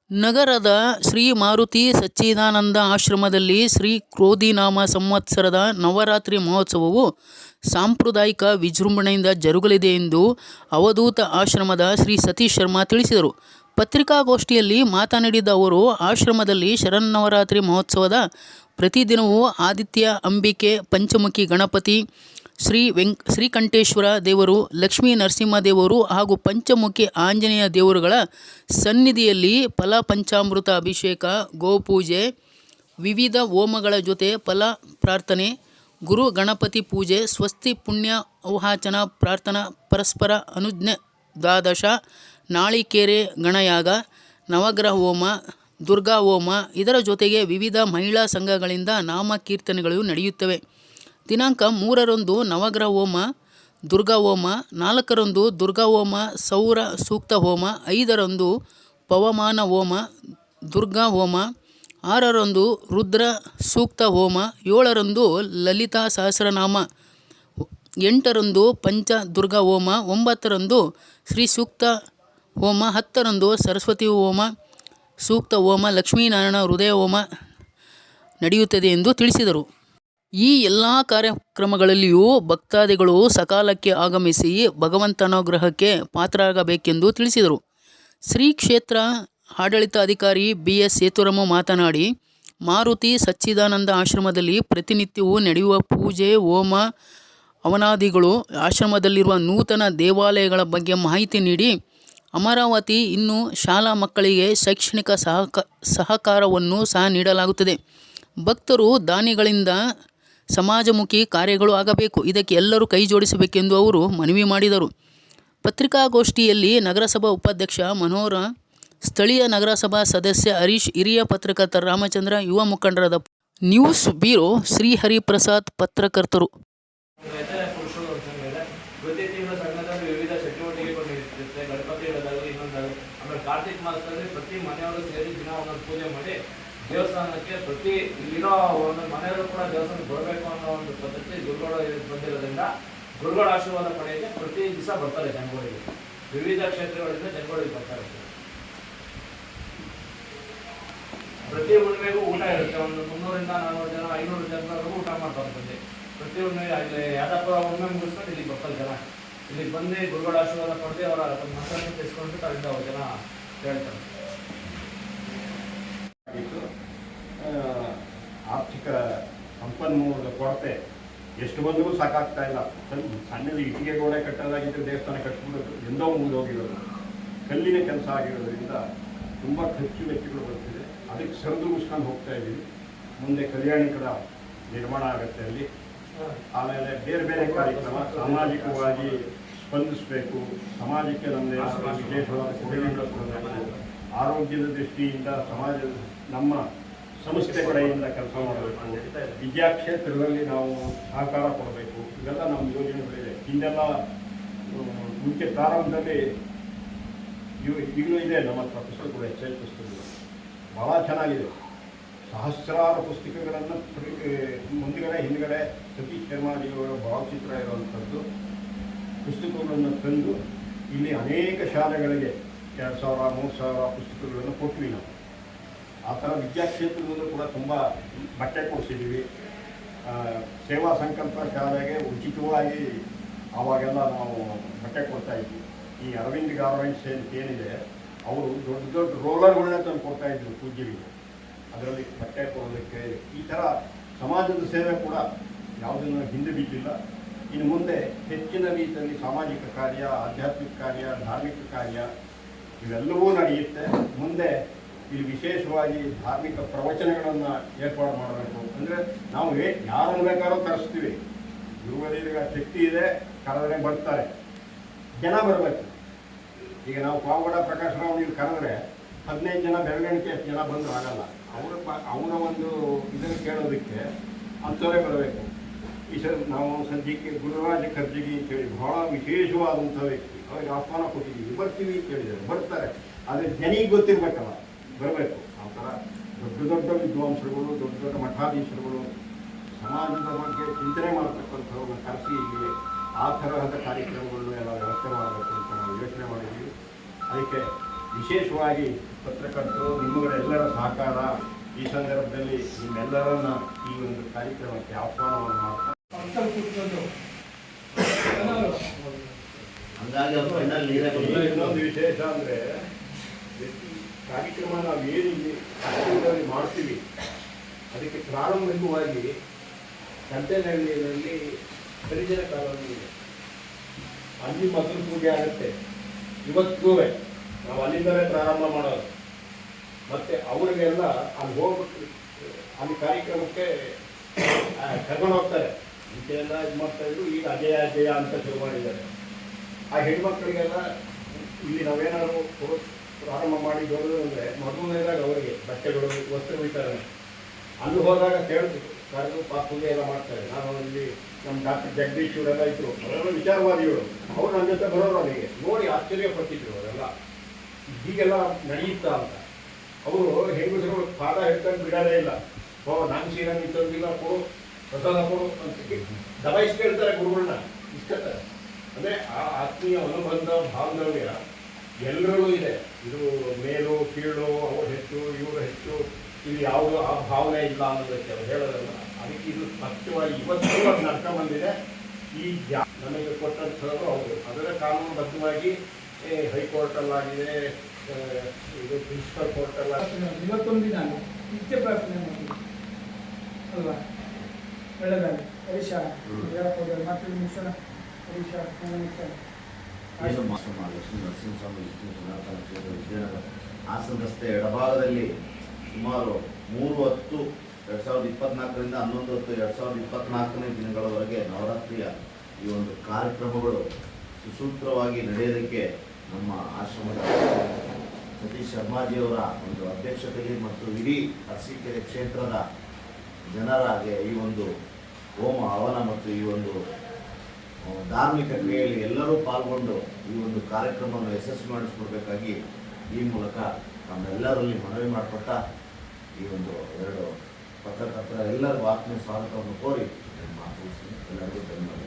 ನಗರದ ಶ್ರೀ ಮಾರುತಿ ಸಚ್ಚಿದಾನಂದ ಆಶ್ರಮದಲ್ಲಿ ಶ್ರೀ ಕ್ರೋಧಿನಾಮ ಸಂವತ್ಸರದ ನವರಾತ್ರಿ ಮಹೋತ್ಸವವು ಸಾಂಪ್ರದಾಯಿಕ ವಿಜೃಂಭಣೆಯಿಂದ ಜರುಗಲಿದೆ ಎಂದು ಅವಧೂತ ಆಶ್ರಮದ ಶ್ರೀ ಸತೀಶ್ ಶರ್ಮಾ ತಿಳಿಸಿದರು. ಪತ್ರಿಕಾಗೋಷ್ಠಿಯಲ್ಲಿ ಮಾತನಾಡಿದ ಅವರು, ಆಶ್ರಮದಲ್ಲಿ ಶರನ್ನವರಾತ್ರಿ ಮಹೋತ್ಸವದ ಪ್ರತಿದಿನವೂ ಆದಿತ್ಯ ಅಂಬಿಕೆ, ಪಂಚಮುಖಿ ಗಣಪತಿ, ಶ್ರೀಕಂಠೇಶ್ವರ ದೇವರು, ಲಕ್ಷ್ಮೀ ನರಸಿಂಹ ದೇವರು ಹಾಗೂ ಪಂಚಮುಖಿ ಆಂಜನೇಯ ದೇವರುಗಳ ಸನ್ನಿಧಿಯಲ್ಲಿ ಫಲ ಪಂಚಾಮೃತ ಅಭಿಷೇಕ, ಗೋಪೂಜೆ, ವಿವಿಧ ಹೋಮಗಳ ಜೊತೆ ಫಲ ಪ್ರಾರ್ಥನೆ, ಗುರು ಗಣಪತಿ ಪೂಜೆ, ಸ್ವಸ್ತಿ ಪುಣ್ಯ ಆವಾಹನ ಪ್ರಾರ್ಥನಾ, ಪರಸ್ಪರ ಅನುಜ್ಞೆ ದ್ವಾದಶ, ನಾಳಿಕೇರೆ ಗಣಯಾಗ, ನವಗ್ರಹ ಹೋಮ, ದುರ್ಗಾ ಹೋಮ, ಇದರ ಜೊತೆಗೆ ವಿವಿಧ ಮಹಿಳಾ ಸಂಘಗಳಿಂದ ನಾಮಕೀರ್ತನೆಗಳು ನಡೆಯುತ್ತವೆ. ದಿನಾಂಕ 3ರಂದು ನವಗ್ರಹ ಹೋಮ, ದುರ್ಗಾ ಹೋಮ, 4ರಂದು ದುರ್ಗಾ ಹೋಮ ಸೌರ ಸೂಕ್ತ ಹೋಮ, 5ರಂದು ಪವಮಾನ ಹೋಮ, ದುರ್ಗಾ ಹೋಮ, 6ರಂದು ರುದ್ರ ಸೂಕ್ತ ಹೋಮ, 7ರಂದು ಲಲಿತಾ ಸಹಸ್ರನಾಮ, 8ರಂದು ಪಂಚ ದುರ್ಗಾ ಹೋಮ, 9ರಂದು ಶ್ರೀ ಸೂಕ್ತ ಹೋಮ, 10ರಂದು ಸರಸ್ವತಿ ಹೋಮ, ಸೂಕ್ತ ಹೋಮ, ಲಕ್ಷ್ಮೀನಾರಾಯಣ ಹೃದಯ ಹೋಮ ನಡೆಯುತ್ತದೆ ಎಂದು ತಿಳಿಸಿದರು. ಈ ಎಲ್ಲ ಕಾರ್ಯಕ್ರಮಗಳಲ್ಲಿಯೂ ಭಕ್ತಾದಿಗಳು ಸಕಾಲಕ್ಕೆ ಆಗಮಿಸಿ ಭಗವಂತನನುಗ್ರಹಕ್ಕೆ ಪಾತ್ರರಾಗಬೇಕೆಂದು ತಿಳಿಸಿದರು. ಶ್ರೀ ಕ್ಷೇತ್ರ ಆಡಳಿತಾಧಿಕಾರಿ ಬಿ.ಎಸ್. ಸೇತುರಾಮ ಮಾತನಾಡಿ, ಮಾರುತಿ ಸಚ್ಚಿದಾನಂದ ಆಶ್ರಮದಲ್ಲಿ ಪ್ರತಿನಿತ್ಯವೂ ನಡೆಯುವ ಪೂಜೆ, ಹೋಮ, ಹವನಾದಿಗಳು, ಆಶ್ರಮದಲ್ಲಿರುವ ನೂತನ ದೇವಾಲಯಗಳ ಬಗ್ಗೆ ಮಾಹಿತಿ ನೀಡಿ, ಅಮರಾವತಿ ಇನ್ನು ಶಾಲಾ ಮಕ್ಕಳಿಗೆ ಶೈಕ್ಷಣಿಕ ಸಹಕಾರವನ್ನು ಸಹ ನೀಡಲಾಗುತ್ತದೆ. ಭಕ್ತರು ದಾನಿಗಳಿಂದ ಸಮಾಜಮುಖಿ ಕಾರ್ಯಗಳು ಆಗಬೇಕು. ಇದಕ್ಕೆ ಎಲ್ಲರೂ ಕೈ ಜೋಡಿಸಬೇಕೆಂದು ಅವರು ಮನವಿ ಮಾಡಿದರು. ಪತ್ರಿಕಾಗೋಷ್ಠಿಯಲ್ಲಿ ನಗರಸಭಾ ಉಪಾಧ್ಯಕ್ಷ ಮನೋಹರ, ಸ್ಥಳೀಯ ನಗರಸಭಾ ಸದಸ್ಯ ಹರೀಶ್, ಹಿರಿಯ ಪತ್ರಕರ್ತ ರಾಮಚಂದ್ರ, ಯುವ ಮುಖಂಡರಾದ ನ್ಯೂಸ್ ಬ್ಯೂರೋ ಶ್ರೀಹರಿಪ್ರಸಾದ್ ಪತ್ರಕರ್ತರು. ಕಾರ್ತಿಕ್ ಮಾಸದಲ್ಲಿ ಪ್ರತಿ ಮನೆಯವರು ಸೇರಿ ದಿನ ಒಂದೊಂದು ಪೂಜೆ ಮಾಡಿ ದೇವಸ್ಥಾನಕ್ಕೆ ಪ್ರತಿ ಇಲ್ಲಿರೋ ಒಂದು ಮನೆಯವರು ಕೂಡ ದೇವಸ್ಥಾನಕ್ಕೆ ಬರಬೇಕು ಅನ್ನೋ ಒಂದು ಪದ್ಧತಿ ಗುರುಗಳು ಬಂದಿರೋದ್ರಿಂದ ಗುರುಗಳ ಆಶೀರ್ವಾದ ಪಡೆಯಕ್ಕೆ ಪ್ರತಿ ದಿವಸ ಬರ್ತಾರೆ ಜನಗಳಿಗೆ. ವಿವಿಧ ಕ್ಷೇತ್ರಗಳಿಂದ ಜನಗಳಿಗೆ ಬರ್ತಾರೆ. ಪ್ರತಿ ಹುಣ್ಣಿಮೆಗೂ ಊಟ ಇರುತ್ತೆ. ಒಂದು 300ರಿಂದ 400 ಜನ, 500 ಜನವರೆಗೂ ಊಟ ಮಾಡ್ತಾರೆ. ಪ್ರತಿ ಹುಣ್ಣಿಮೆ ಅಲ್ಲಿ ಯಾವ್ದಪ್ಪ ಹುಣ್ಣಿಮೆ ಮುಗಿಸ್ಕೊಂಡು ಇಲ್ಲಿಗೆ ಬರ್ತಾರೆ ಜನ. ಇಲ್ಲಿಗೆ ಬಂದು ಗುರುಗಳ ಆಶೀರ್ವಾದ ಪಡೆದು ಅವರ ಮಕ್ಕಳನ್ನು ತೆಗೆಸ್ಕೊಂಡು ಅಲ್ಲಿಂದ ಜನ ಹೇಳ್ತಾರೆ. ಆರ್ಥಿಕ ಸಂಪನ್ಮೂಲದ ಕೊರತೆ ಎಷ್ಟು ಬಂದರೂ ಸಾಕಾಗ್ತಾ ಇಲ್ಲ. ಸಣ್ಣದು ಇಟ್ಟಿಗೆ ಗೋಡೆ ಕಟ್ಟೋದಾಗಿದ್ದರೆ ದೇವಸ್ಥಾನ ಕಟ್ಬಿಡೋದು ಎಂದೋ ಮುಗಿದೋಗಿರೋದು, ಕಲ್ಲಿನ ಕೆಲಸ ಆಗಿರೋದ್ರಿಂದ ತುಂಬ ಖರ್ಚು ವೆಚ್ಚಗಳು ಬರ್ತಿದೆ. ಅದಕ್ಕೆ ಸರಿದೂಗಿಸ್ಕೊಂಡು ಹೋಗ್ತಾ ಇದ್ದೀವಿ. ಮುಂದೆ ಕಲ್ಯಾಣಿ ಕಡ ನಿರ್ಮಾಣ ಆಗುತ್ತೆ ಅಲ್ಲಿ. ಆಮೇಲೆ ಬೇರೆ ಬೇರೆ ಕಾರ್ಯಕ್ರಮ ಸಾಮಾಜಿಕವಾಗಿ ಸ್ಪಂದಿಸಬೇಕು. ಸಮಾಜಕ್ಕೆ ನಮ್ಮದೇ ವಿಶೇಷವಾದ ಕೊಡುಗೆಗಳು ಕೊಡಬೇಕು. ಆರೋಗ್ಯದ ದೃಷ್ಟಿಯಿಂದ ಸಮಾಜದ ನಮ್ಮ ಸಂಸ್ಥೆ ಕಡೆಯಿಂದ ಕೆಲಸ ಮಾಡಬೇಕು. ವಿದ್ಯಾಕ್ಷೇತ್ರದಲ್ಲಿ ನಾವು ಸಹಕಾರ ಕೊಡಬೇಕು. ಇವೆಲ್ಲ ನಮ್ಮ ಯೋಜನೆಗಳಿದೆ. ಹಿಂದೆಲ್ಲ ಮುಂಚೆ ಪ್ರಾರಂಭದಲ್ಲಿ ಈಗಲೂ ಇದೆ ನಮ್ಮ ಹತ್ರ ಪುಸ್ತಕಗಳು, ಹೆಚ್ಚೆಚ್ಚು ಪುಸ್ತಕಗಳು ಭಾಳ ಚೆನ್ನಾಗಿದೆ. ಸಹಸ್ರಾರು ಪುಸ್ತಕಗಳನ್ನು ಮುಂದುಗಡೆ ಹಿಂದುಗಡೆ ಸತೀಶ್ ಶರ್ಮಾಜಿಯವರ ಭಾವಚಿತ್ರ ಇರುವಂಥದ್ದು ಪುಸ್ತಕಗಳನ್ನು ತಂದು ಇಲ್ಲಿ ಅನೇಕ ಶಾಲೆಗಳಿಗೆ 2000-3000 ಪುಸ್ತಕಗಳನ್ನು ಕೊಟ್ವಿ ನಾವು. ಆ ಥರ ವಿದ್ಯಾಕ್ಷೇತ್ರದಲ್ಲೂ ಕೂಡ ತುಂಬ ಬಟ್ಟೆ ಕೊಡಿಸಿದ್ದೀವಿ. ಸೇವಾ ಸಂಕಲ್ಪ ಶಾಲೆಗೆ ಉಚಿತವಾಗಿ ಆವಾಗೆಲ್ಲ ನಾವು ಬಟ್ಟೆ ಕೊಡ್ತಾಯಿದ್ವಿ. ಈ ಅರವಿಂದ್ ಗಾರ್ಮೆಂಟ್ಸ್ ಏನಿದೆ, ಅವರು ದೊಡ್ಡ ದೊಡ್ಡ ರೋಲರ್ಗಳನ್ನ ತಂದು ಕೊಡ್ತಾಯಿದ್ರು ಪೂಜೆಗೆ. ಅದರಲ್ಲಿ ಬಟ್ಟೆ ಕೊಡೋದಕ್ಕೆ ಈ ಥರ ಸಮಾಜದ ಸೇವೆ ಕೂಡ ಯಾವುದನ್ನು ಹಿಂದೆ ಬಿದ್ದಿಲ್ಲ. ಇನ್ನು ಮುಂದೆ ಹೆಚ್ಚಿನ ರೀತಿಯಲ್ಲಿ ಸಾಮಾಜಿಕ ಕಾರ್ಯ, ಆಧ್ಯಾತ್ಮಿಕ ಕಾರ್ಯ, ಧಾರ್ಮಿಕ ಕಾರ್ಯ ಇವೆಲ್ಲವೂ ನಡೆಯುತ್ತೆ. ಮುಂದೆ ಇಲ್ಲಿ ವಿಶೇಷವಾಗಿ ಧಾರ್ಮಿಕ ಪ್ರವಚನಗಳನ್ನು ಏರ್ಪಾಡು ಮಾಡಬೇಕು. ಅಂದರೆ ನಾವು ಯಾರನ್ನು ಬೇಕಾದ್ರೂ ತರಿಸ್ತೀವಿ. ಗುರುವರಿಗೆ ಶಕ್ತಿ ಇದೆ, ಕರೆದ್ರೆ ಬರ್ತಾರೆ. ಜನ ಬರಬೇಕು. ಈಗ ನಾವು ಪಾವಗಡ ಪ್ರಕಾಶರಾವ್ ನೀವು ಕರೆದ್ರೆ 15 ಜನ ಬೆರಳೆಣಿಕೆ ಎಷ್ಟು ಜನ ಬಂದರೂ ಆಗಲ್ಲ. ಅವರ ಒಂದು ಇದನ್ನು ಕೇಳೋದಕ್ಕೆ ಅಂಥವರೇ ಬರಬೇಕು. ಈ ನಾವು ಸದ್ಯಕ್ಕೆ ಗುರುರಾಜ ಕರ್ಜಗಿ ಅಂತೇಳಿ ಬಹಳ ವಿಶೇಷವಾದಂಥ ವ್ಯಕ್ತಿ, ಅವ್ರಿಗೆ ಆಹ್ವಾನ ಕೊಟ್ಟಿದ್ದೀವಿ. ಬರ್ತೀವಿ ಅಂತ ಹೇಳಿದ್ದಾರೆ, ಬರ್ತಾರೆ. ಆದರೆ ಜನಿಗೆ ಗೊತ್ತಿರಬೇಕಲ್ಲ, ಬರಬೇಕು. ಆ ಥರ ದೊಡ್ಡ ದೊಡ್ಡ ವಿದ್ವಾಂಸರುಗಳು, ದೊಡ್ಡ ದೊಡ್ಡ ಮಠಾಧೀಶರುಗಳು ಸಮಾಜದ ಬಗ್ಗೆ ಚಿಂತನೆ ಮಾಡತಕ್ಕಂಥವ್ರನ್ನ ಕರೆಸಿ ಇಲ್ಲಿ ಆ ತರಹದ ಕಾರ್ಯಕ್ರಮಗಳನ್ನು ಎಲ್ಲ ವ್ಯವಸ್ಥೆ ಮಾಡಬೇಕು ಅಂತ ನಾವು ಯೋಚನೆ ಮಾಡಿದ್ದೀವಿ. ಅದಕ್ಕೆ ವಿಶೇಷವಾಗಿ ಪತ್ರಕರ್ತರು ನಿಮ್ಮಗಳೆಲ್ಲರ ಸಹಕಾರ ಈ ಸಂದರ್ಭದಲ್ಲಿ ನಿಮ್ಮೆಲ್ಲರನ್ನ ಈ ಒಂದು ಕಾರ್ಯಕ್ರಮಕ್ಕೆ ಆಹ್ವಾನವನ್ನು ಮಾಡ್ತಾರೆ. ಇನ್ನೊಂದು ವಿಶೇಷ ಅಂದರೆ ಕಾರ್ಯಕ್ರಮ ನಾವು ಏನಿದೆ ಅಷ್ಟರಲ್ಲಿ ಮಾಡ್ತೀವಿ, ಅದಕ್ಕೆ ಪ್ರಾರಂಭಿಕವಾಗಿ ಕಂಟೆನಹಳ್ಳಿಯಲ್ಲಿ ಹರಿಜನ ಕಾಲೋನಿ ಇದೆ, ಅಲ್ಲಿ ಮೊದಲು ಪೂಜೆ ಆಗುತ್ತೆ. ಇವತ್ತಿಗೂ ನಾವು ಅಲ್ಲಿಂದಲೇ ಪ್ರಾರಂಭ ಮಾಡೋದು. ಮತ್ತು ಅವರಿಗೆಲ್ಲ ಅಲ್ಲಿ ಹೋಗ್ಬಿಟ್ಟು ಅಲ್ಲಿ ಕಾರ್ಯಕ್ರಮಕ್ಕೆ ಕರ್ಕೊಂಡು ಹೋಗ್ತಾರೆ. ಮುಂಚೆಲ್ಲ ಇದು ಮಾಡ್ತಾಯಿದ್ರು, ಈಗ ಅಜಯ ಅಂತ ಶುರು ಮಾಡಿದ್ದಾರೆ. ಆ ಹೆಣ್ಮಕ್ಳಿಗೆಲ್ಲ ಇಲ್ಲಿ ನಾವೇನಾದ್ರು ಪ್ರಾರಂಭ ಮಾಡಿ ದೊಡ್ಡದು ಅಂದರೆ ಮೊದಲನೇದಾಗ ಅವರಿಗೆ ಬಟ್ಟೆಗಳು, ವಸ್ತ್ರ ವಿತರಣೆ. ಅಲ್ಲಿ ಹೋದಾಗ ಕೇಳ್ತಿದ್ರು, ಕರೆದು ಪೂಜೆ ಎಲ್ಲ ಮಾಡ್ತಾರೆ. ನಾನು ಇಲ್ಲಿ ನಮ್ಮ ಡಾಕ್ಟರ್ ಜಗದೀಶ್ ಇವರೆಲ್ಲ ಇದ್ದರು, ಅವರೆಲ್ಲ ವಿಚಾರವಾದಿಗಳು. ಅವರು ನನ್ನ ಜೊತೆ ಬರೋರು, ಅವರಿಗೆ ನೋಡಿ ಆಶ್ಚರ್ಯಪಟ್ಟಿದ್ರು ಅವರೆಲ್ಲ, ಹೀಗೆಲ್ಲ ನಡೆಯುತ್ತಾ ಅಂತ. ಅವರು ಹೆಂಗಸರು ಪಾದ ಹಿಡ್ಕೊಂಡು ಬಿಡೋದೇ ಇಲ್ಲ. ನಾನು ಸೀರಂಗಿ ತಂದಿಲ್ಲ, ಕೊಡು ಪ್ರಸಾದ ಕೊಡು ಅಂತ ದಬಾಯಿಸಿ ಕೇಳ್ತಾರೆ ಗುರುಗಳನ್ನ. ಇಷ್ಟತಾರೆ ಅಂದರೆ ಆ ಆತ್ಮೀಯ ಅನುಬಂಧ, ಬಾಂಧವ್ಯ ಎಲ್ಲರಲ್ಲೂ ಇದೆ. ಇದು ಮೇಲು ಕೀಳು, ಅವರು ಹೆಚ್ಚು ಇವರು ಹೆಚ್ಚು, ಇಲ್ಲಿ ಯಾವುದೋ ಆ ಭಾವನೆ ಇಲ್ಲ ಅನ್ನೋದಕ್ಕೆ ಅವ್ರು ಹೇಳೋದಲ್ಲ. ಅದಕ್ಕೆ ಇದು ಸ್ಪಷ್ಟವಾಗಿ ಇವತ್ತು ಅದು ನಡ್ಕೊಂಡು ಬಂದಿದೆ. ಈ ನಮಗೆ ಕೊಟ್ಟಂಥದ್ದು ಅವರು ಅದರ ಕಾನೂನುಬದ್ಧವಾಗಿ ಹೈಕೋರ್ಟಲ್ಲಾಗಿದೆ, ಇದು ಪ್ರಿನ್ಸಿಪಲ್ ಕೋರ್ಟಲ್ಲ. ಇವತ್ತೊಂದು ದಿನ ನಿತ್ಯ ಪ್ರಾರ್ಥನೆ ಮಾಡ್ತೀವಿ ಅಲ್ವಾ? ಒಳ್ಳೆದಾಗಲಿ. ಹರೀಶ ಮಾತು ಮುಗಿಸೋಣ. ಹರೀಶ ಲಕ್ಷ್ಮೀ ನರಸಿಂಹಸ್ವಾಮಿ ವಿಷ್ಣು ಸನಾತನ ಕ್ಷೇತ್ರ ವಿದ್ಯಾನಗರ ಹಾಸನ ರಸ್ತೆ ಎಡಭಾಗದಲ್ಲಿ ಸುಮಾರು 3/10/2024ರಿಂದ 11/10/2024 ದಿನಗಳವರೆಗೆ ನವರಾತ್ರಿಯ ಈ ಒಂದು ಕಾರ್ಯಕ್ರಮಗಳು ಸುಸೂತ್ರವಾಗಿ ನಡೆಯೋದಕ್ಕೆ ನಮ್ಮ ಆಶ್ರಮದ ಸತೀಶ್ ಶರ್ಮಾಜಿಯವರ ಒಂದು ಅಧ್ಯಕ್ಷತೆಯಲ್ಲಿ ಮತ್ತು ಇಡೀ ಅರಸೀಕೆರೆ ಕ್ಷೇತ್ರದ ಜನರಾಗೆ ಈ ಒಂದು ಹೋಮ ಹವನ ಮತ್ತು ಈ ಒಂದು ಧಾರ್ಮಿಕ ಕ್ರಿಯೆಯಲ್ಲಿ ಎಲ್ಲರೂ ಪಾಲ್ಗೊಂಡು ಈ ಒಂದು ಕಾರ್ಯಕ್ರಮವನ್ನು ಯಶಸ್ವಿ ಮಾಡಿಸ್ಕೊಡ್ಬೇಕಾಗಿ ಈ ಮೂಲಕ ನಮ್ಮೆಲ್ಲರಲ್ಲಿ ಮನವಿ ಮಾಡಿಕೊಟ್ಟ ಈ ಒಂದು 2 ಪತ್ರಕರ್ತರ ಎಲ್ಲರಿಗೂ ಆತ್ಮೀಯ ಸ್ವಾಗತವನ್ನು ಕೋರಿ ಮಾತು ಎಲ್ಲರಿಗೂ ಧನ್ಯವಾದ.